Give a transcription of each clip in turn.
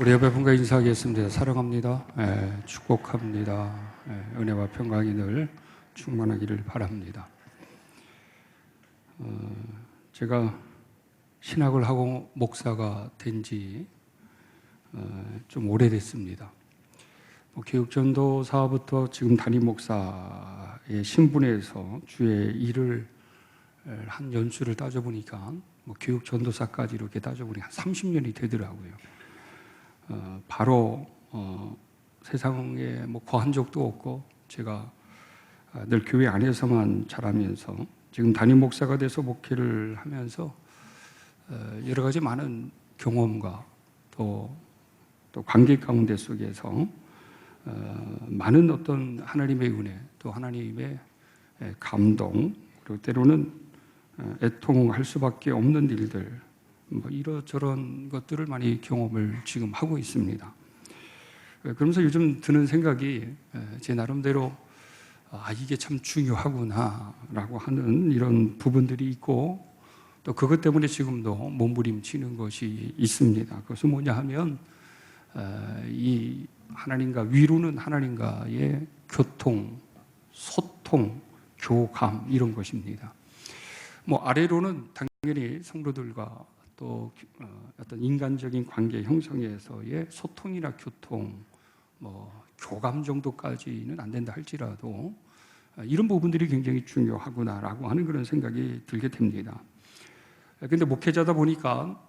우리 옆에 분과 인사하겠습니다. 사랑합니다. 축복합니다. 은혜와 평강이 늘 충만하기를 바랍니다. 제가 신학을 하고 목사가 된 지 좀 오래됐습니다. 교육전도사부터 지금 담임 목사의 신분에서 주의 일을 한 연수를 따져보니까 교육전도사까지 이렇게 따져보니 한 30년이 되더라고요. 바로 세상에 거한 적도 없고 제가 늘 교회 안에서만 자라면서 지금 담임 목사가 돼서 목회를 하면서 여러 가지 많은 경험과 또 관계 가운데 속에서 많은 어떤 하나님의 은혜 또 하나님의 감동 그리고 때로는 애통할 수밖에 없는 일들 이러저런 것들을 많이 경험을 지금 하고 있습니다. 그러면서 요즘 드는 생각이 제 나름대로 이게 참 중요하구나 라고 하는 이런 부분들이 있고 또 그것 때문에 지금도 몸부림치는 것이 있습니다. 그것은 뭐냐 하면 이 하나님과 위로는 하나님과의 교통, 소통, 교감 이런 것입니다. 아래로는 당연히 성도들과 또 어떤 인간적인 관계 형성에서의 소통이나 교통, 교감 정도까지는 안 된다 할지라도 이런 부분들이 굉장히 중요하구나라고 하는 그런 생각이 들게 됩니다. 그런데 목회자다 보니까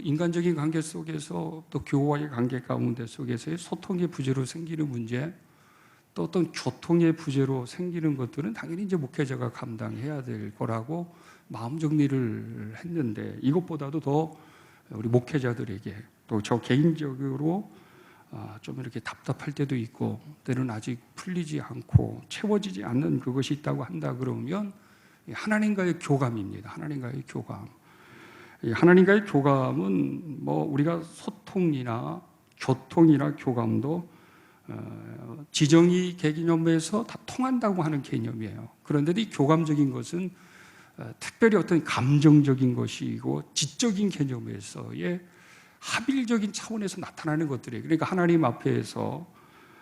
인간적인 관계 속에서 또 교우와의 관계 가운데 속에서의 소통의 부재로 생기는 문제, 또 어떤 교통의 부재로 생기는 것들은 당연히 이제 목회자가 감당해야 될 거라고 마음 정리를 했는데 이것보다도 더 우리 목회자들에게 또 저 개인적으로 좀 이렇게 답답할 때도 있고 때로는 아직 풀리지 않고 채워지지 않는 그것이 있다고 한다 그러면 하나님과의 교감입니다. 하나님과의 교감. 하나님과의 교감은 우리가 소통이나 교통이나 교감도 지정의 개념에서 다 통한다고 하는 개념이에요. 그런데도 이 교감적인 것은 특별히 어떤 감정적인 것이고 지적인 개념에서의 합일적인 차원에서 나타나는 것들이에요. 그러니까 하나님 앞에서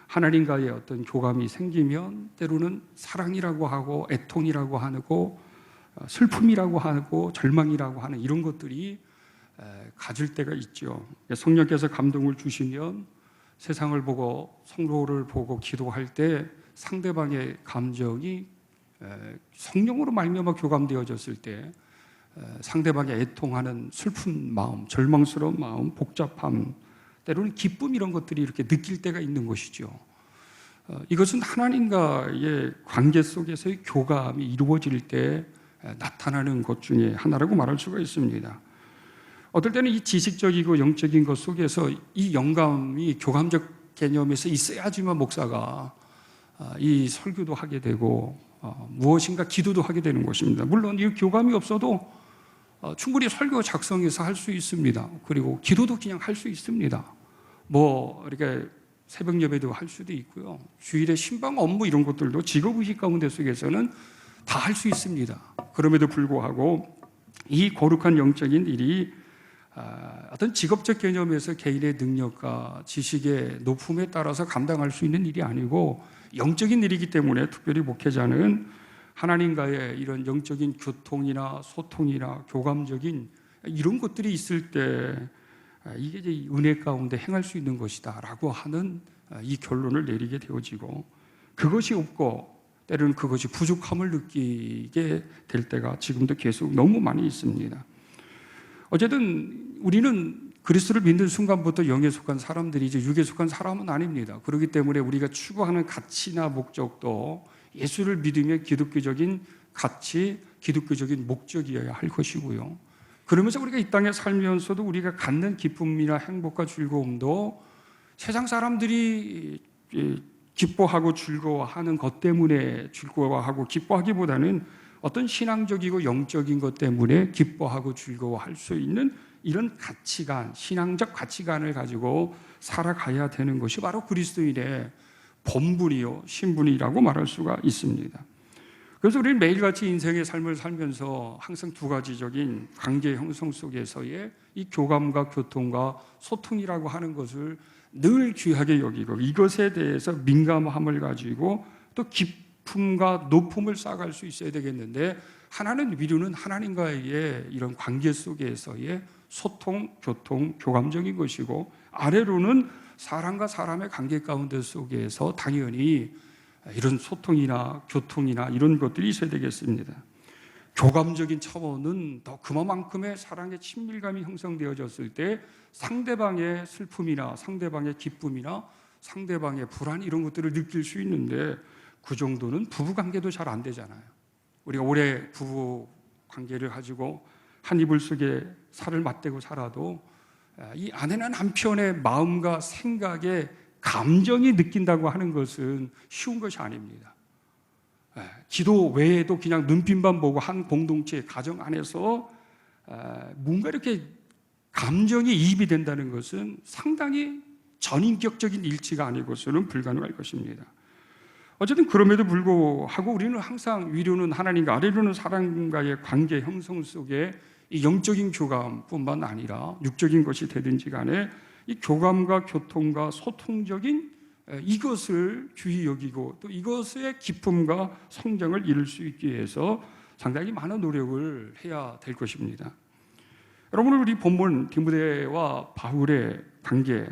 하나님과의 어떤 교감이 생기면 때로는 사랑이라고 하고 애통이라고 하고 슬픔이라고 하고 절망이라고 하는 이런 것들이 가질 때가 있죠. 성령께서 감동을 주시면 세상을 보고 성도를 보고 기도할 때 상대방의 감정이 성령으로 말미암아 교감되어졌을 때 상대방의 애통하는 슬픈 마음, 절망스러운 마음, 복잡함, 때로는 기쁨 이런 것들이 이렇게 느낄 때가 있는 것이죠. 이것은 하나님과의 관계 속에서의 교감이 이루어질 때 나타나는 것 중에 하나라고 말할 수가 있습니다. 어떨 때는 이 지식적이고 영적인 것 속에서 이 영감이 교감적 개념에서 있어야지만 목사가 이 설교도 하게 되고 무엇인가 기도도 하게 되는 것입니다. 물론 이 교감이 없어도 충분히 설교 작성해서 할 수 있습니다. 그리고 기도도 그냥 할 수 있습니다. 이렇게 새벽 예배도 할 수도 있고요. 주일에 신방 업무 이런 것들도 직업의식 가운데 속에서는 다 할 수 있습니다. 그럼에도 불구하고 이 거룩한 영적인 일이 어떤 직업적 개념에서 개인의 능력과 지식의 높음에 따라서 감당할 수 있는 일이 아니고 영적인 일이기 때문에 특별히 목회자는 하나님과의 이런 영적인 교통이나 소통이나 교감적인 이런 것들이 있을 때 이게 이제 은혜 가운데 행할 수 있는 것이다 라고 하는 이 결론을 내리게 되어지고 그것이 없고 때로는 그것이 부족함을 느끼게 될 때가 지금도 계속 너무 많이 있습니다. 어쨌든 우리는 그리스도를 믿는 순간부터 영에 속한 사람들이지 육에 속한 사람은 아닙니다. 그렇기 때문에 우리가 추구하는 가치나 목적도 예수를 믿으면 기독교적인 가치, 기독교적인 목적이어야 할 것이고요. 그러면서 우리가 이 땅에 살면서도 우리가 갖는 기쁨이나 행복과 즐거움도 세상 사람들이 기뻐하고 즐거워하는 것 때문에 즐거워하고 기뻐하기보다는 어떤 신앙적이고 영적인 것 때문에 기뻐하고 즐거워할 수 있는 이런 가치관, 신앙적 가치관을 가지고 살아가야 되는 것이 바로 그리스도인의 본분이요 신분이라고 말할 수가 있습니다. 그래서 우리는 매일같이 인생의 삶을 살면서 항상 두 가지적인 관계 형성 속에서의 이 교감과 교통과 소통이라고 하는 것을 늘 귀하게 여기고 이것에 대해서 민감함을 가지고 또 깊음과 높음을 쌓아갈 수 있어야 되겠는데, 하나는 위로는 하나님과의 이런 관계 속에서의 소통, 교통, 교감적인 것이고, 아래로는 사람과 사람의 관계 가운데 속에서 당연히 이런 소통이나 교통이나 이런 것들이 있어야 되겠습니다. 교감적인 차원은 더 그만큼의 사랑의 친밀감이 형성되어졌을 때 상대방의 슬픔이나 상대방의 기쁨이나 상대방의 불안 이런 것들을 느낄 수 있는데, 그 정도는 부부관계도 잘 안 되잖아요. 우리가 오래 부부관계를 가지고 한 이불 속에 살을 맞대고 살아도 이 아내는 남편의 마음과 생각에 감정이 느낀다고 하는 것은 쉬운 것이 아닙니다. 기도 외에도 그냥 눈빛만 보고 한 공동체 가정 안에서 뭔가 이렇게 감정이 이입이 된다는 것은 상당히 전인격적인 일치가 아니고서는 불가능할 것입니다. 어쨌든 그럼에도 불구하고 우리는 항상 위로는 하나님과 아래로는 사람과의 관계 형성 속에 이 영적인 교감뿐만 아니라 육적인 것이 되든지 간에 이 교감과 교통과 소통적인 이것을 귀히 여기고 또 이것의 기쁨과 성장을 이룰 수 있기 위해서 상당히 많은 노력을 해야 될 것입니다. 여러분, 우리 본문 디모데와 바울의 관계,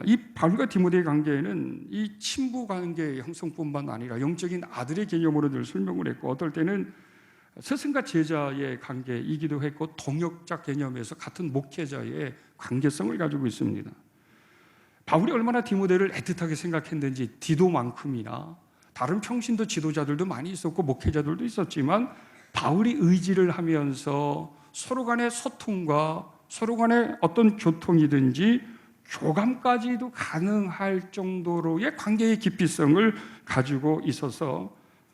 이 바울과 디모데의 관계는 이 친부 관계 형성뿐만 아니라 영적인 아들의 개념으로 늘 설명을 했고, 어떨 때는 스승과 제자의 관계이기도 했고, 동역자 개념에서 같은 목회자의 관계성을 가지고 있습니다. 바울이 얼마나 디모데를 애틋하게 생각했는지 디도만큼이나 다른 평신도 지도자들도 많이 있었고 목회자들도 있었지만, 바울이 의지를 하면서 서로 간의 소통과 서로 간의 어떤 교통이든지 교감까지도 가능할 정도로의 관계의 깊이성을 가지고 있어서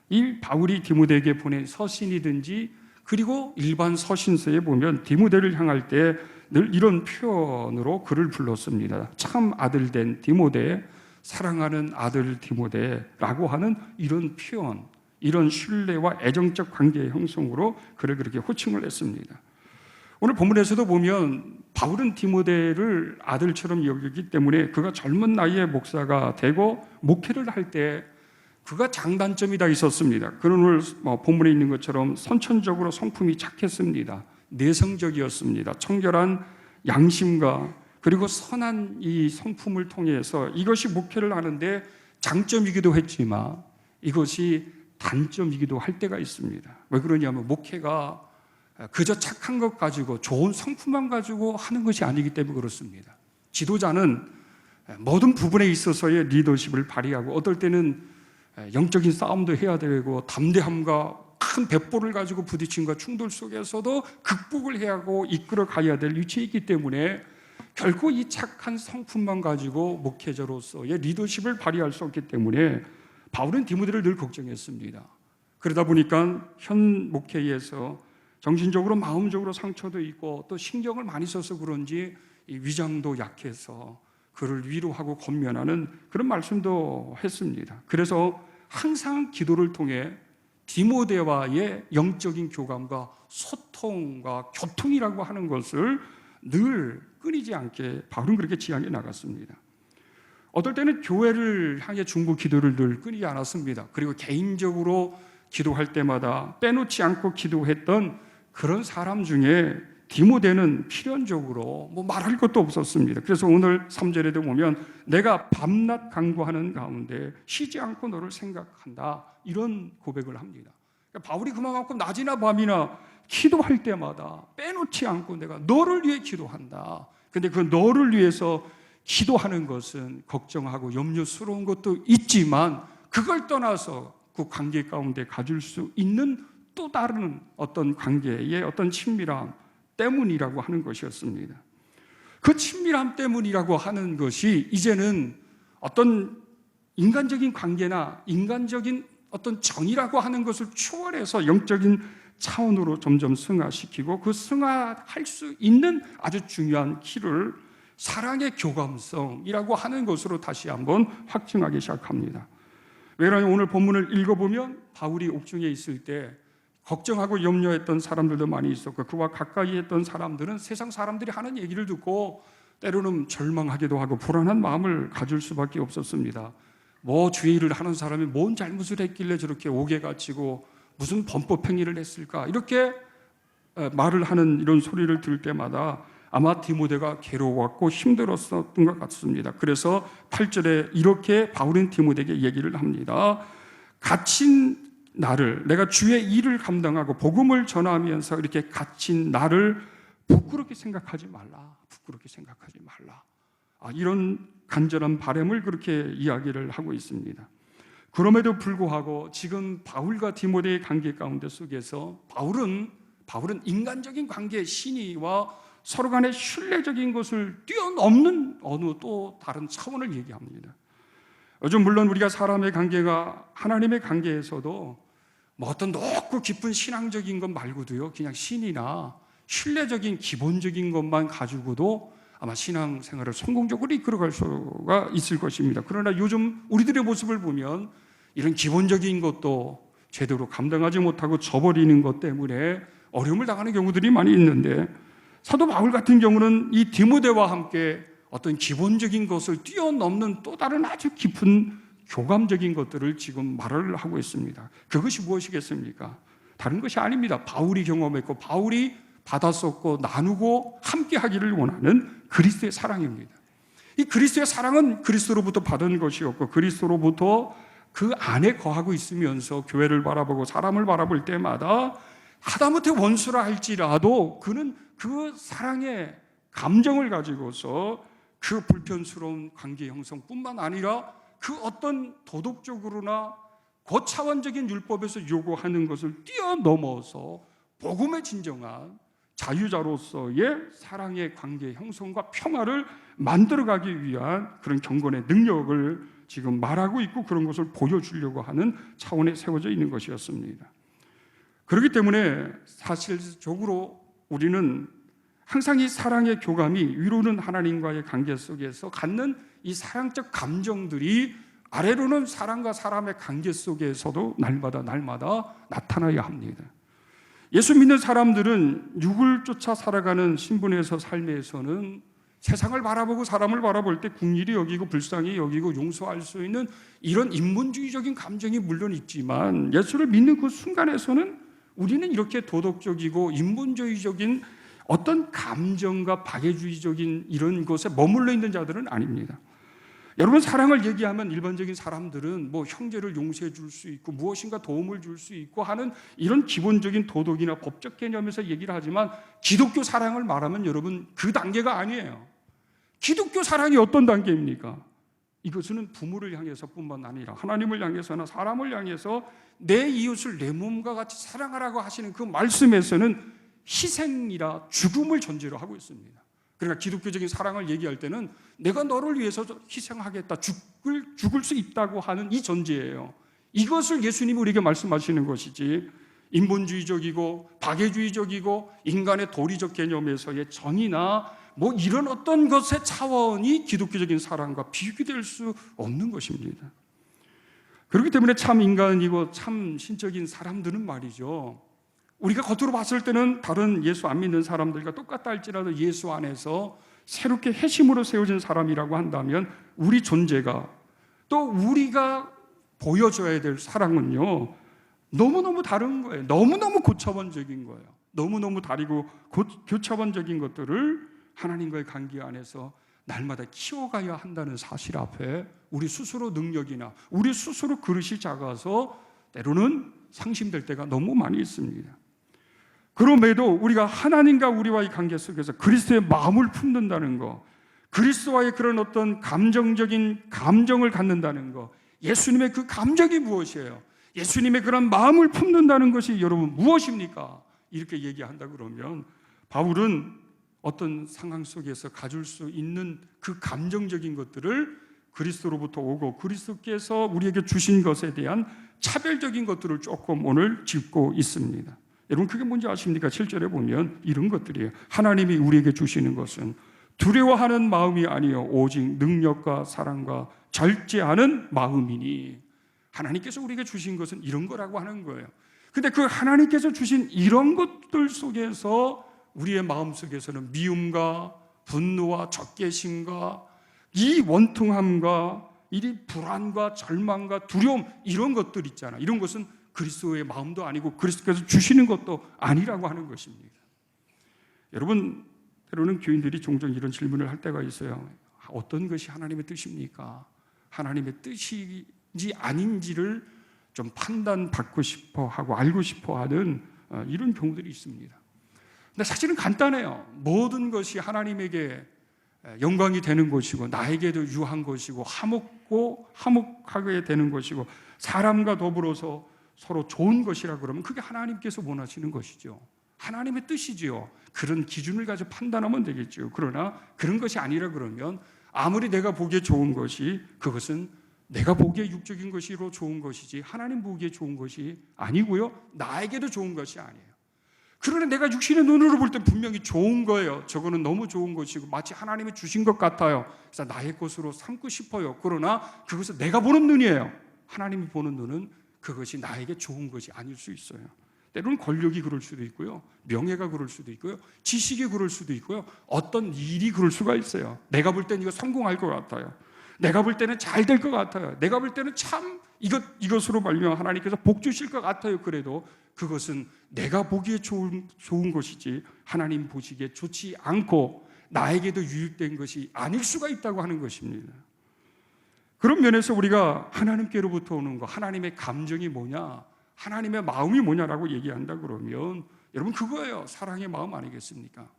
이 바울이 디모데에게 보낸 서신이든지 그리고 일반 서신서에 보면 디모데를 향할 때 늘 이런 표현으로 그를 불렀습니다. 참 아들 된 디모데, 사랑하는 아들 디모데라고 하는 이런 표현, 이런 신뢰와 애정적 관계의 형성으로 그를 그렇게 호칭을 했습니다. 오늘 본문에서도 보면 바울은 디모데를 아들처럼 여기기 때문에 그가 젊은 나이에 목사가 되고 목회를 할 때 그가 장단점이 다 있었습니다. 그는 오늘 본문에 있는 것처럼 선천적으로 성품이 착했습니다. 내성적이었습니다. 청결한 양심과 그리고 선한 이 성품을 통해서 이것이 목회를 하는데 장점이기도 했지만 이것이 단점이기도 할 때가 있습니다. 왜 그러냐면 목회가 그저 착한 것 가지고 좋은 성품만 가지고 하는 것이 아니기 때문에 그렇습니다. 지도자는 모든 부분에 있어서의 리더십을 발휘하고 어떨 때는 영적인 싸움도 해야 되고 담대함과 큰 백보를 가지고 부딪힘과 충돌 속에서도 극복을 해야 하고 이끌어 가야 될 위치에 있기 때문에 결코 이 착한 성품만 가지고 목회자로서의 리더십을 발휘할 수 없기 때문에 바울은 디모데를 늘 걱정했습니다. 그러다 보니까 현 목회에서 정신적으로 마음적으로 상처도 있고 또 신경을 많이 써서 그런지 이 위장도 약해서 그를 위로하고 권면하는 그런 말씀도 했습니다. 그래서 항상 기도를 통해 디모데와의 영적인 교감과 소통과 교통이라고 하는 것을 늘 끊이지 않게 바울은 그렇게 지향해 나갔습니다. 어떨 때는 교회를 향해 중보 기도를 늘 끊이지 않았습니다. 그리고 개인적으로 기도할 때마다 빼놓지 않고 기도했던 그런 사람 중에 디모데는 필연적으로 말할 것도 없었습니다. 그래서 오늘 3절에도 보면 내가 밤낮 간구하는 가운데 쉬지 않고 너를 생각한다, 이런 고백을 합니다. 그러니까 바울이 그만큼 낮이나 밤이나 기도할 때마다 빼놓지 않고 내가 너를 위해 기도한다. 근데 그 너를 위해서 기도하는 것은 걱정하고 염려스러운 것도 있지만 그걸 떠나서 그 관계 가운데 가질 수 있는 또 다른 어떤 관계의 어떤 친밀함 때문이라고 하는 것이었습니다. 그 친밀함 때문이라고 하는 것이 이제는 어떤 인간적인 관계나 인간적인 어떤 정의라고 하는 것을 초월해서 영적인 차원으로 점점 승화시키고 그 승화할 수 있는 아주 중요한 키를 사랑의 교감성이라고 하는 것으로 다시 한번 확증하기 시작합니다. 왜냐하면 오늘 본문을 읽어보면 바울이 옥중에 있을 때 걱정하고 염려했던 사람들도 많이 있었고, 그와 가까이 했던 사람들은 세상 사람들이 하는 얘기를 듣고 때로는 절망하기도 하고 불안한 마음을 가질 수밖에 없었습니다. 뭐 주의 일을 하는 사람이 뭔 잘못을 했길래 저렇게 옥에 갇히고 무슨 범법 행위를 했을까, 이렇게 말을 하는 이런 소리를 들을 때마다 아마 디모데가 괴로웠고 힘들었던 것 같습니다. 그래서 8절에 이렇게 바울은 디모데에게 얘기를 합니다. 갇힌 나를, 내가 주의 일을 감당하고 복음을 전하면서 이렇게 갇힌 나를 부끄럽게 생각하지 말라. 부끄럽게 생각하지 말라. 이런 간절한 바람을 그렇게 이야기를 하고 있습니다. 그럼에도 불구하고 지금 바울과 디모데의 관계 가운데 속에서 바울은 인간적인 관계, 신의와 서로 간의 신뢰적인 것을 뛰어넘는 어느 또 다른 차원을 얘기합니다. 요즘 물론 우리가 사람의 관계가 하나님의 관계에서도 뭐 어떤 높고 깊은 신앙적인 것 말고도요, 그냥 신이나 신뢰적인 기본적인 것만 가지고도 아마 신앙생활을 성공적으로 이끌어갈 수가 있을 것입니다. 그러나 요즘 우리들의 모습을 보면 이런 기본적인 것도 제대로 감당하지 못하고 저버리는 것 때문에 어려움을 당하는 경우들이 많이 있는데, 사도 바울 같은 경우는 이 디모데와 함께 어떤 기본적인 것을 뛰어넘는 또 다른 아주 깊은 교감적인 것들을 지금 말을 하고 있습니다. 그것이 무엇이겠습니까? 다른 것이 아닙니다. 바울이 경험했고 바울이 받았었고 나누고 함께 하기를 원하는 그리스도의 사랑입니다. 이 그리스도의 사랑은 그리스도로부터 받은 것이었고, 그리스도로부터 그 안에 거하고 있으면서 교회를 바라보고 사람을 바라볼 때마다 하다못해 원수라 할지라도 그는 그 사랑의 감정을 가지고서 그 불편스러운 관계 형성뿐만 아니라 그 어떤 도덕적으로나 고차원적인 율법에서 요구하는 것을 뛰어넘어서 복음의 진정한 자유자로서의 사랑의 관계 형성과 평화를 만들어가기 위한 그런 경건의 능력을 지금 말하고 있고, 그런 것을 보여주려고 하는 차원에 세워져 있는 것이었습니다. 그렇기 때문에 사실적으로 우리는 항상 이 사랑의 교감이, 위로는 하나님과의 관계 속에서 갖는 이 사랑적 감정들이 아래로는 사람과 사람의 관계 속에서도 날마다 나타나야 합니다. 예수 믿는 사람들은 육을 쫓아 살아가는 신분에서 삶에서는 세상을 바라보고 사람을 바라볼 때 긍휼히 여기고 불쌍히 여기고 용서할 수 있는 이런 인본주의적인 감정이 물론 있지만, 예수를 믿는 그 순간에서는 우리는 이렇게 도덕적이고 인본주의적인 어떤 감정과 박애주의적인 이런 것에 머물러 있는 자들은 아닙니다. 여러분, 사랑을 얘기하면 일반적인 사람들은 뭐 형제를 용서해 줄 수 있고 무엇인가 도움을 줄 수 있고 하는 이런 기본적인 도덕이나 법적 개념에서 얘기를 하지만, 기독교 사랑을 말하면 여러분 그 단계가 아니에요. 기독교 사랑이 어떤 단계입니까? 이것은 부모를 향해서뿐만 아니라 하나님을 향해서나 사람을 향해서 내 이웃을 내 몸과 같이 사랑하라고 하시는 그 말씀에서는 희생이라 죽음을 전제로 하고 있습니다. 그러니까 기독교적인 사랑을 얘기할 때는 내가 너를 위해서 희생하겠다, 죽을 수 있다고 하는 이 전제예요. 이것을 예수님이 우리에게 말씀하시는 것이지, 인본주의적이고 박애주의적이고 인간의 도리적 개념에서의 정의나 뭐 이런 어떤 것의 차원이 기독교적인 사랑과 비교될 수 없는 것입니다. 그렇기 때문에 참 인간이고 참 신적인 사람들은 말이죠, 우리가 겉으로 봤을 때는 다른 예수 안 믿는 사람들과 똑같다 할지라도 예수 안에서 새롭게 회심으로 세워진 사람이라고 한다면 우리 존재가, 또 우리가 보여줘야 될 사랑은요, 너무너무 다른 거예요. 너무너무 고차원적인 거예요. 너무너무 다르고 교차원적인 것들을 하나님과의 관계 안에서 날마다 키워가야 한다는 사실 앞에 우리 스스로 능력이나 우리 스스로 그릇이 작아서 때로는 상심될 때가 너무 많이 있습니다. 그럼에도 우리가 하나님과 우리와의 관계 속에서 그리스도의 마음을 품는다는 것, 그리스도와의 그런 어떤 감정적인 감정을 갖는다는 것, 예수님의 그 감정이 무엇이에요? 예수님의 그런 마음을 품는다는 것이 여러분 무엇입니까? 이렇게 얘기한다 그러면 바울은 어떤 상황 속에서 가질 수 있는 그 감정적인 것들을 그리스도로부터 오고 그리스도께서 우리에게 주신 것에 대한 차별적인 것들을 조금 오늘 짚고 있습니다. 여러분, 그게 뭔지 아십니까? 7절에 보면 이런 것들이에요. 하나님이 우리에게 주시는 것은 두려워하는 마음이 아니요 오직 능력과 사랑과 절제하는 마음이니. 하나님께서 우리에게 주신 것은 이런 거라고 하는 거예요. 근데 그 하나님께서 주신 이런 것들 속에서 우리의 마음속에서는 미움과 분노와 적개심과 이 원통함과 이 불안과 절망과 두려움, 이런 것들 있잖아. 이런 것은 그리스도의 마음도 아니고 그리스도께서 주시는 것도 아니라고 하는 것입니다. 여러분, 때로는 교인들이 종종 이런 질문을 할 때가 있어요. 어떤 것이 하나님의 뜻입니까? 하나님의 뜻인지 아닌지를 좀 판단받고 싶어 하고 알고 싶어 하는 이런 경우들이 있습니다. 근데 사실은 간단해요. 모든 것이 하나님에게 영광이 되는 것이고 나에게도 유한 것이고 화목하게 되는 것이고 사람과 더불어서 서로 좋은 것이라 그러면 그게 하나님께서 원하시는 것이죠. 하나님의 뜻이지요. 그런 기준을 가지고 판단하면 되겠죠. 그러나 그런 것이 아니라 그러면 아무리 내가 보기에 좋은 것이 그것은 내가 보기에 육적인 것이로 좋은 것이지 하나님 보기에 좋은 것이 아니고요. 나에게도 좋은 것이 아니에요. 그러나 내가 육신의 눈으로 볼 때 분명히 좋은 거예요. 저거는 너무 좋은 것이고 마치 하나님이 주신 것 같아요. 그래서 나의 것으로 삼고 싶어요. 그러나 그것은 내가 보는 눈이에요. 하나님이 보는 눈은 그것이 나에게 좋은 것이 아닐 수 있어요. 때로는 권력이 그럴 수도 있고요. 명예가 그럴 수도 있고요. 지식이 그럴 수도 있고요. 어떤 일이 그럴 수가 있어요. 내가 볼 때는 이거 성공할 것 같아요. 내가 볼 때는 잘 될 것 같아요. 내가 볼 때는 참 이것으로 말미암아 하나님께서 복 주실 것 같아요. 그래도 그것은 내가 보기에 좋은 것이지 하나님 보시기에 좋지 않고 나에게도 유익된 것이 아닐 수가 있다고 하는 것입니다. 그런 면에서 우리가 하나님께로부터 오는 것, 하나님의 감정이 뭐냐, 하나님의 마음이 뭐냐라고 얘기한다 그러면 여러분 그거예요. 사랑의 마음 아니겠습니까?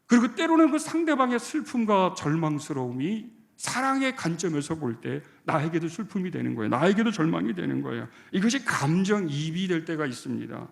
그리고 때로는 그 상대방의 슬픔과 절망스러움이 사랑의 관점에서 볼 때 나에게도 슬픔이 되는 거예요. 나에게도 절망이 되는 거예요. 이것이 감정이입이 될 때가 있습니다.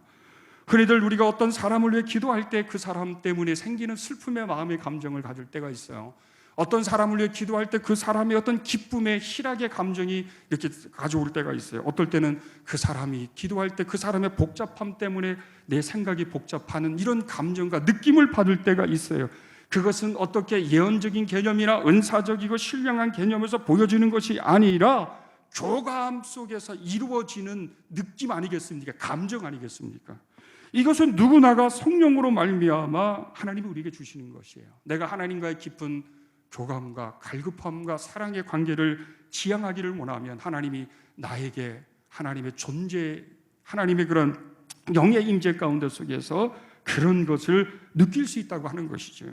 흔히들 우리가 어떤 사람을 위해 기도할 때 그 사람 때문에 생기는 슬픔의 마음의 감정을 가질 때가 있어요. 어떤 사람을 위해 기도할 때 그 사람의 어떤 기쁨의 희락의 감정이 이렇게 가져올 때가 있어요. 어떨 때는 그 사람이 기도할 때 그 사람의 복잡함 때문에 내 생각이 복잡하는 이런 감정과 느낌을 받을 때가 있어요. 그것은 어떻게 예언적인 개념이나 은사적이고 신령한 개념에서 보여지는 것이 아니라 교감 속에서 이루어지는 느낌 아니겠습니까? 감정 아니겠습니까? 이것은 누구나가 성령으로 말미암아 하나님이 우리에게 주시는 것이에요. 내가 하나님과의 깊은 교감과 갈급함과 사랑의 관계를 지향하기를 원하면 하나님이 나에게 하나님의 존재, 하나님의 그런 영의 임재 가운데 속에서 그런 것을 느낄 수 있다고 하는 것이죠.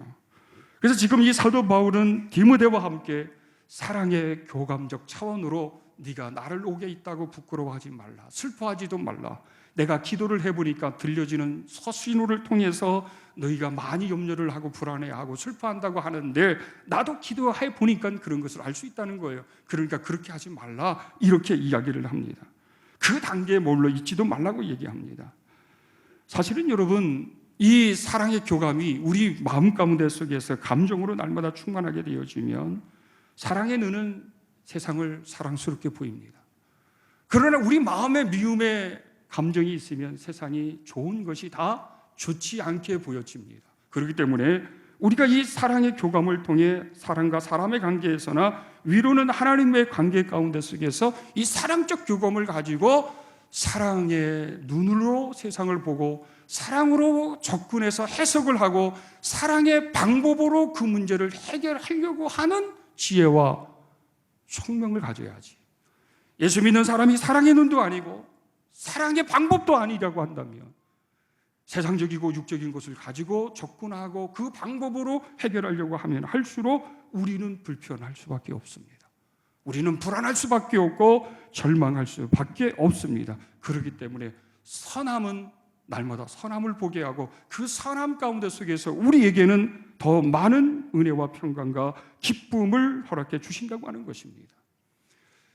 그래서 지금 이 사도 바울은 디모데와 함께 사랑의 교감적 차원으로 네가 나를 오게 있다고 부끄러워하지 말라, 슬퍼하지도 말라. 내가 기도를 해보니까 들려지는 서신호를 통해서 너희가 많이 염려를 하고 불안해하고 슬퍼한다고 하는데 나도 기도해 보니까 그런 것을 알 수 있다는 거예요. 그러니까 그렇게 하지 말라 이렇게 이야기를 합니다. 그 단계에 머물러 있지도 말라고 얘기합니다. 사실은 여러분 이 사랑의 교감이 우리 마음 가운데 속에서 감정으로 날마다 충만하게 되어지면 사랑의 눈은 세상을 사랑스럽게 보입니다. 그러나 우리 마음에 미움의 감정이 있으면 세상이 좋은 것이 다 좋지 않게 보여집니다. 그렇기 때문에 우리가 이 사랑의 교감을 통해 사람과 사람의 관계에서나 위로는 하나님의 관계 가운데 속에서 이 사랑적 교감을 가지고 사랑의 눈으로 세상을 보고 사랑으로 접근해서 해석을 하고 사랑의 방법으로 그 문제를 해결하려고 하는 지혜와 총명을 가져야지. 예수 믿는 사람이 사랑의 눈도 아니고 사랑의 방법도 아니라고 한다면 세상적이고 육적인 것을 가지고 접근하고 그 방법으로 해결하려고 하면 할수록 우리는 불편할 수밖에 없습니다. 우리는 불안할 수밖에 없고 절망할 수밖에 없습니다. 그렇기 때문에 선함은 날마다 선함을 보게 하고 그 선함 가운데 속에서 우리에게는 더 많은 은혜와 평강과 기쁨을 허락해 주신다고 하는 것입니다.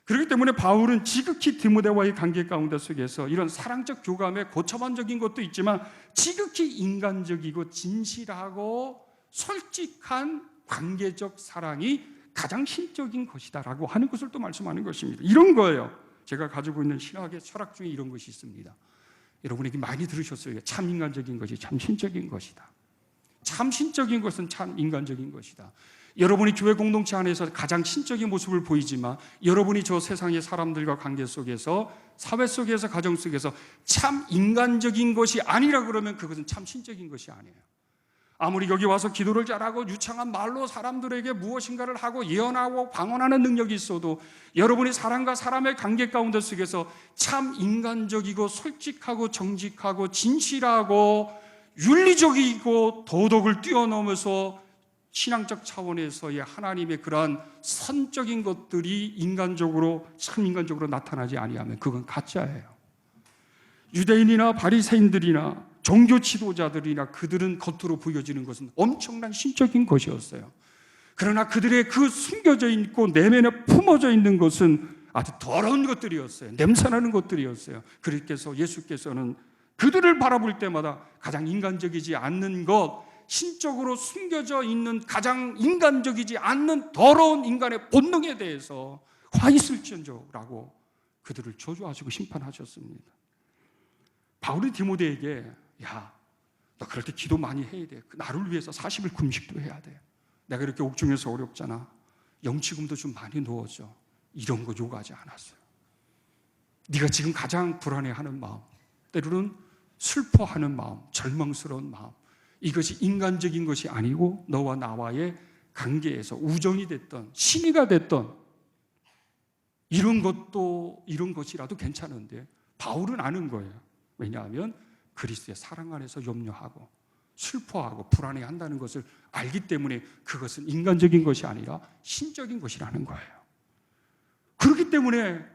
그렇기 때문에 바울은 지극히 디모데와의 관계 가운데 속에서 이런 사랑적 교감의 고차원적인 것도 있지만 지극히 인간적이고 진실하고 솔직한 관계적 사랑이 가장 신적인 것이다라고 하는 것을 또 말씀하는 것입니다. 이런 거예요. 제가 가지고 있는 신학의 철학 중에 이런 것이 있습니다. 여러분에게 많이 들으셨어요. 참 인간적인 것이 참 신적인 것이다. 참 신적인 것은 참 인간적인 것이다. 여러분이 교회 공동체 안에서 가장 신적인 모습을 보이지만 여러분이 저 세상의 사람들과 관계 속에서, 사회 속에서, 가정 속에서 참 인간적인 것이 아니라 그러면 그것은 참 신적인 것이 아니에요. 아무리 여기 와서 기도를 잘하고 유창한 말로 사람들에게 무엇인가를 하고 예언하고 방언하는 능력이 있어도 여러분이 사람과 사람의 관계 가운데 속에서 참 인간적이고 솔직하고 정직하고 진실하고 윤리적이고 도덕을 뛰어넘어서 신앙적 차원에서의 하나님의 그러한 선적인 것들이 인간적으로, 참 인간적으로 나타나지 아니하면 그건 가짜예요. 유대인이나 바리새인들이나 종교 지도자들이나 그들은 겉으로 보여지는 것은 엄청난 신적인 것이었어요. 그러나 그들의 그 숨겨져 있고 내면에 품어져 있는 것은 아주 더러운 것들이었어요. 냄새나는 것들이었어요. 그래서 예수께서는 그들을 바라볼 때마다 가장 인간적이지 않는 것, 신적으로 숨겨져 있는 가장 인간적이지 않는 더러운 인간의 본능에 대해서 화 있을지언정라고 그들을 저주하시고 심판하셨습니다. 바울이 디모데에게, 야, 너 그럴 때 기도 많이 해야 돼. 나를 위해서 40일 금식도 해야 돼. 내가 이렇게 옥중에서 어렵잖아. 영치금도 좀 많이 넣어줘. 이런 거 요구하지 않았어요. 네가 지금 가장 불안해하는 마음, 때로는 슬퍼하는 마음, 절망스러운 마음, 이것이 인간적인 것이 아니고 너와 나와의 관계에서 우정이 됐던 신의가 됐던 이런 것이라도 괜찮은데 바울은 아는 거예요. 왜냐하면 그리스도의 사랑 안에서 염려하고 슬퍼하고 불안해한다는 것을 알기 때문에 그것은 인간적인 것이 아니라 신적인 것이라는 거예요. 그렇기 때문에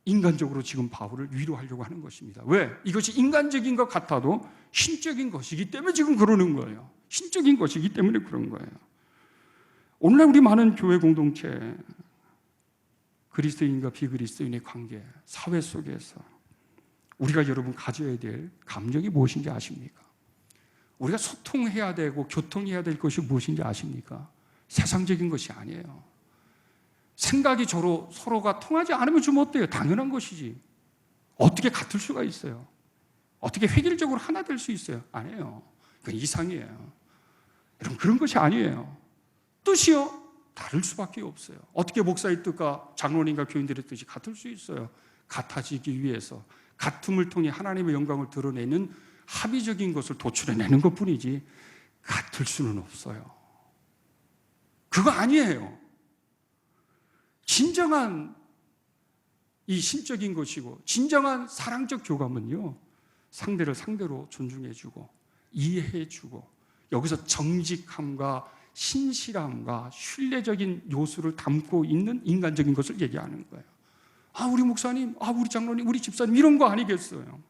인간적으로 지금 바울을 위로하려고 하는 것입니다. 왜? 이것이 인간적인 것 같아도 신적인 것이기 때문에 지금 그러는 거예요. 신적인 것이기 때문에 그런 거예요. 오늘날 우리 많은 교회 공동체, 그리스도인과 비그리스도인의 관계, 사회 속에서 우리가 여러분 가져야 될 감정이 무엇인지 아십니까? 우리가 소통해야 되고 교통해야 될 것이 무엇인지 아십니까? 세상적인 것이 아니에요. 생각이 서로가 통하지 않으면 좀 어때요? 당연한 것이지. 어떻게 같을 수가 있어요? 어떻게 획일적으로 하나 될 수 있어요? 아니에요. 그건 이상이에요. 여러분, 그런 것이 아니에요. 뜻이요? 다를 수밖에 없어요. 어떻게 목사의 뜻과 장로님과 교인들의 뜻이 같을 수 있어요? 같아지기 위해서 같음을 통해 하나님의 영광을 드러내는 합의적인 것을 도출해내는 것뿐이지 같을 수는 없어요. 그거 아니에요. 진정한 이 신적인 것이고 진정한 사랑적 교감은요, 상대를 상대로 존중해주고 이해해주고 여기서 정직함과 신실함과 신뢰적인 요소를 담고 있는 인간적인 것을 얘기하는 거예요. 아, 우리 목사님, 아, 우리 장로님, 우리 집사님 이런 거 아니겠어요.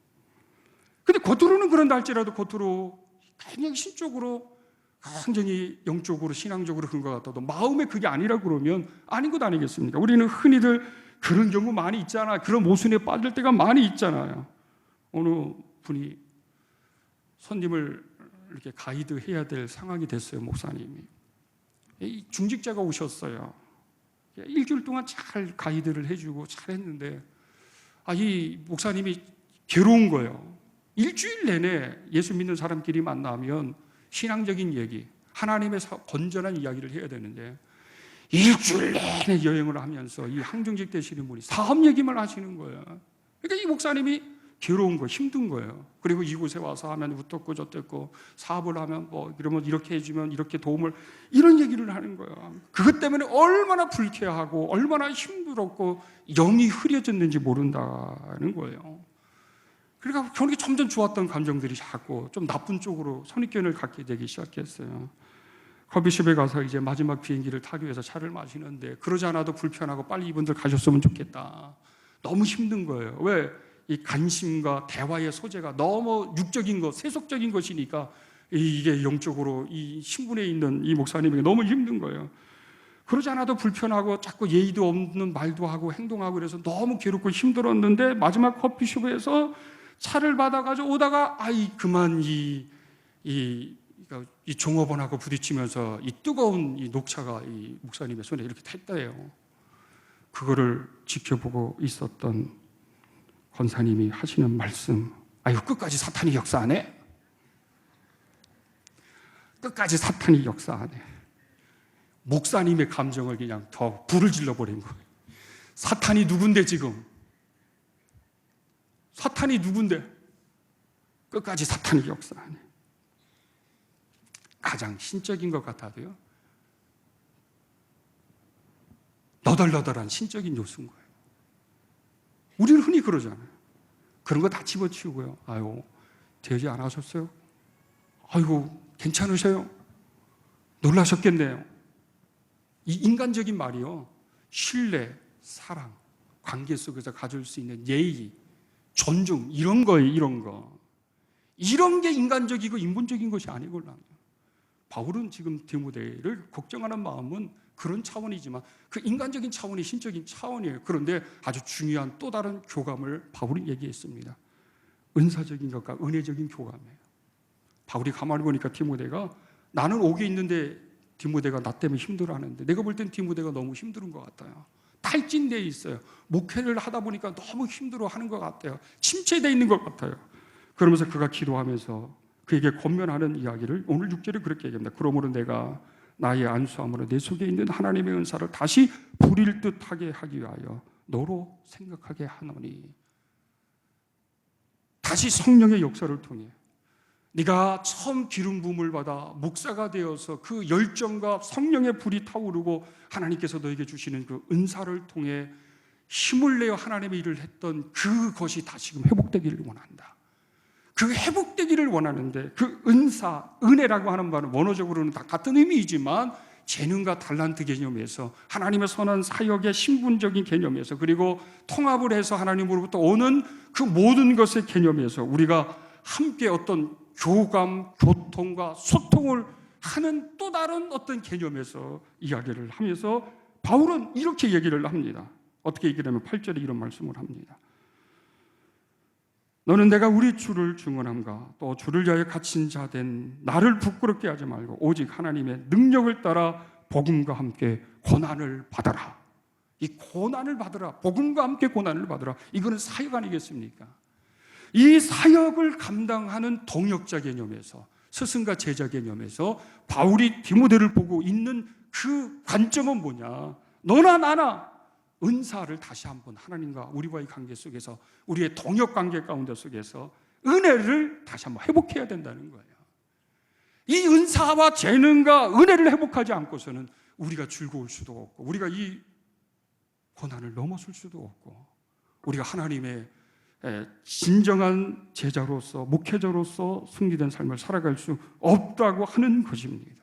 근데 겉으로는 그런다 할지라도 겉으로 굉장히 신적으로 완전히 영적으로 신앙적으로 그런 것 같아도 마음에 그게 아니라 그러면 아닌 것 아니겠습니까? 우리는 흔히들 그런 경우 많이 있잖아요. 그런 모순에 빠질 때가 많이 있잖아요. 어느 분이 손님을 이렇게 가이드해야 될 상황이 됐어요. 목사님이 중직자가 오셨어요. 일주일 동안 잘 가이드를 해주고 잘했는데 이 목사님이 괴로운 거예요. 일주일 내내 예수 믿는 사람끼리 만나면 신앙적인 얘기, 하나님의 건전한 이야기를 해야 되는데 일주일 내내 여행을 하면서 이 항중직 되시는 분이 사업 얘기만 하시는 거예요. 그러니까 이 목사님이 괴로운 거, 힘든 거예요. 그리고 이곳에 와서 하면 어떻고 저떻고 사업을 하면 이러면 이렇게 해주면 이렇게 도움을, 이런 얘기를 하는 거예요. 그것 때문에 얼마나 불쾌하고 얼마나 힘들었고 영이 흐려졌는지 모른다는 거예요. 그러니까 저는 점점 좋았던 감정들이 자꾸 좀 나쁜 쪽으로 선입견을 갖게 되기 시작했어요. 커피숍에 가서 이제 마지막 비행기를 타기 위해서 차를 마시는데 그러지 않아도 불편하고 빨리 이분들 가셨으면 좋겠다. 너무 힘든 거예요. 왜? 이 관심과 대화의 소재가 너무 육적인 것, 세속적인 것이니까 이게 영적으로 이 신분에 있는 이 목사님에게 너무 힘든 거예요. 그러지 않아도 불편하고 자꾸 예의도 없는 말도 하고 행동하고 그래서 너무 괴롭고 힘들었는데 마지막 커피숍에서 차를 받아가지고 오다가 그만 이 종업원하고 부딪히면서 이 뜨거운 이 녹차가 이 목사님의 손에 이렇게 탔다예요. 그거를 지켜보고 있었던 권사님이 하시는 말씀, 끝까지 사탄이 역사하네? 끝까지 사탄이 역사하네. 목사님의 감정을 그냥 더 불을 질러버린 거예요. 사탄이 누군데 지금? 사탄이 누군데? 끝까지 사탄이 역사하네. 가장 신적인 것 같아도요, 너덜너덜한 신적인 요소인 거예요. 우리는 흔히 그러잖아요. 그런 거 다 집어치우고요. 아유, 되지 않으셨어요? 아이고, 괜찮으세요? 놀라셨겠네요. 이 인간적인 말이요, 신뢰, 사랑, 관계 속에서 가질 수 있는 예의, 존중, 이런 거예요, 이런 거. 이런 게 인간적이고 인본적인 것이 아니걸랑요. 바울은 지금 디모데를 걱정하는 마음은 그런 차원이지만 그 인간적인 차원이 신적인 차원이에요. 그런데 아주 중요한 또 다른 교감을 바울이 얘기했습니다. 은사적인 것과 은혜적인 교감이에요. 바울이 가만히 보니까 디모데가, 나는 옥에 있는데 디모데가 나 때문에 힘들어하는데, 내가 볼 땐 디모데가 너무 힘든 것 같아요. 탈진되어 있어요. 목회를 하다 보니까 너무 힘들어하는 것 같아요. 침체되어 있는 것 같아요. 그러면서 그가 기도하면서 그에게 권면하는 이야기를 오늘 6절에 그렇게 얘기합니다. 그러므로 내가 나의 안수함으로 내 속에 있는 하나님의 은사를 다시 부릴 듯하게 하기 위하여 너로 생각하게 하노니. 다시 성령의 역사를 통해 네가 처음 기름 부음을 받아 목사가 되어서 그 열정과 성령의 불이 타오르고 하나님께서 너에게 주시는 그 은사를 통해 힘을 내어 하나님의 일을 했던 그것이 다시금 회복되기를 원한다. 그 회복되기를 원하는데, 그 은사, 은혜라고 하는 말은 원어적으로는 다 같은 의미이지만 재능과 달란트 개념에서, 하나님의 선한 사역의 신분적인 개념에서, 그리고 통합을 해서 하나님으로부터 오는 그 모든 것의 개념에서 우리가 함께 어떤 교감, 교통과 소통을 하는 또 다른 어떤 개념에서 이야기를 하면서 바울은 이렇게 얘기를 합니다. 어떻게 얘기를 하면 8절에 이런 말씀을 합니다. 너는 내가 우리 주를 증언함과 또 주를 위하여 갇힌 자 된 나를 부끄럽게 하지 말고 오직 하나님의 능력을 따라 복음과 함께 고난을 받아라. 이 고난을 받으라. 복음과 함께 고난을 받으라. 이거는 사역 아니겠습니까? 이 사역을 감당하는 동역자 개념에서, 스승과 제자 개념에서 바울이 디모데를 보고 있는 그 관점은 뭐냐? 너나 나나 은사를 다시 한번 하나님과 우리와의 관계 속에서, 우리의 동역 관계 가운데 속에서 은혜를 다시 한번 회복해야 된다는 거예요. 이 은사와 재능과 은혜를 회복하지 않고서는 우리가 즐거울 수도 없고, 우리가 이 고난을 넘어설 수도 없고, 우리가 하나님의 진정한 제자로서, 목회자로서 승리된 삶을 살아갈 수 없다고 하는 것입니다.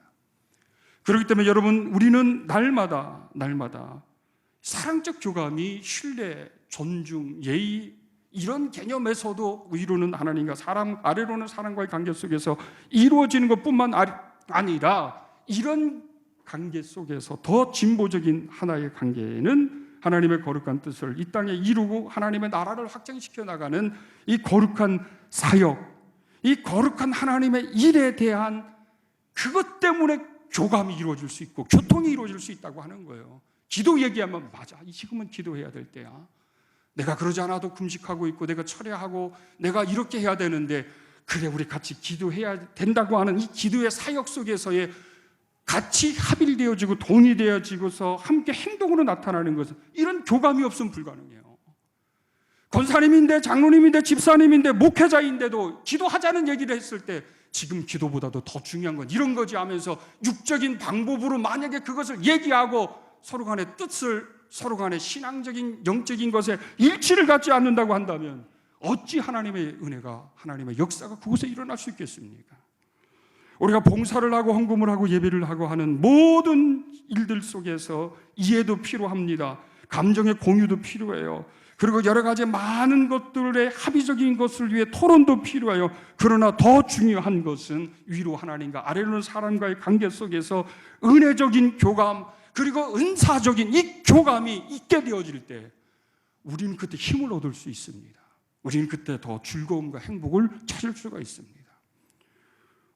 그렇기 때문에 여러분, 우리는 날마다 사랑적 교감이 신뢰, 존중, 예의, 이런 개념에서도 위로는 하나님과 사람, 아래로는 사람과의 관계 속에서 이루어지는 것뿐만 아니라, 이런 관계 속에서 더 진보적인 하나의 관계에는 하나님의 거룩한 뜻을 이 땅에 이루고 하나님의 나라를 확장시켜 나가는 이 거룩한 사역, 이 거룩한 하나님의 일에 대한 그것 때문에 교감이 이루어질 수 있고 교통이 이루어질 수 있다고 하는 거예요. 기도 얘기하면 맞아, 지금은 기도해야 될 때야. 내가 그러지 않아도 금식하고 있고 내가 철야하고 내가 이렇게 해야 되는데, 그래 우리 같이 기도해야 된다고 하는 이 기도의 사역 속에서의 같이 합일되어지고 동의되어지고서 함께 행동으로 나타나는 것은, 이런 교감이 없으면 불가능해요. 권사님인데 장로님인데 집사님인데 목회자인데도 기도하자는 얘기를 했을 때 지금 기도보다도 더 중요한 건 이런 거지 하면서 육적인 방법으로 만약에 그것을 얘기하고 서로 간의 뜻을, 서로 간의 신앙적인 영적인 것에 일치를 갖지 않는다고 한다면 어찌 하나님의 은혜가, 하나님의 역사가 그곳에 일어날 수 있겠습니까? 우리가 봉사를 하고 헌금을 하고 예배를 하고 하는 모든 일들 속에서 이해도 필요합니다. 감정의 공유도 필요해요. 그리고 여러 가지 많은 것들의 합의적인 것을 위해 토론도 필요해요. 그러나 더 중요한 것은 위로 하나님과 아래로는 사람과의 관계 속에서 은혜적인 교감, 그리고 은사적인 이 교감이 있게 되어질 때 우리는 그때 힘을 얻을 수 있습니다. 우리는 그때 더 즐거움과 행복을 찾을 수가 있습니다.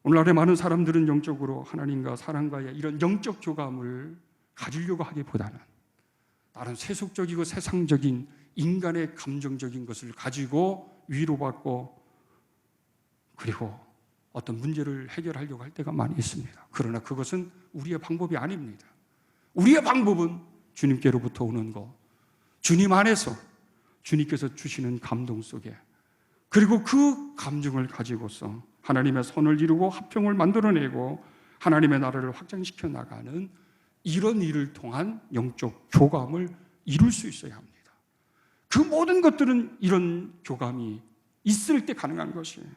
오늘날의 많은 사람들은 영적으로 하나님과 사람과의 이런 영적 교감을 가지려고 하기보다는 다른 세속적이고 세상적인 인간의 감정적인 것을 가지고 위로받고 그리고 어떤 문제를 해결하려고 할 때가 많이 있습니다. 그러나 그것은 우리의 방법이 아닙니다. 우리의 방법은 주님께로부터 오는 것, 주님 안에서 주님께서 주시는 감동 속에, 그리고 그 감정을 가지고서 하나님의 선을 이루고 화평을 만들어내고 하나님의 나라를 확장시켜 나가는 이런 일을 통한 영적 교감을 이룰 수 있어야 합니다. 그 모든 것들은 이런 교감이 있을 때 가능한 것이에요.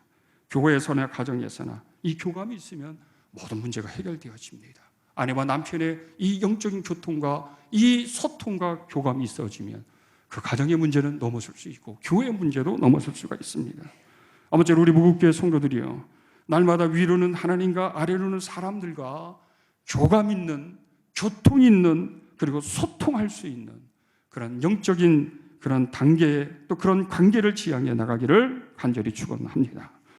교회에서나 가정에서나 이 교감이 있으면 모든 문제가 해결되어집니다. 아내와 남편의 이 영적인 교통과 이 소통과 교감이 있어지면 그 가정의 문제는 넘어설 수 있고 교회의 문제도 넘어설 수가 있습니다. 아무쪼록 우리 무국교회 성도들이요, 날마다 위로는 하나님과 아래로는 사람들과 교감 있는, 교통 있는, 그리고 소통할 수 있는 그런 영적인 그런 단계, 또 그런 관계를 지향해 나가기를 간절히 축원합니다.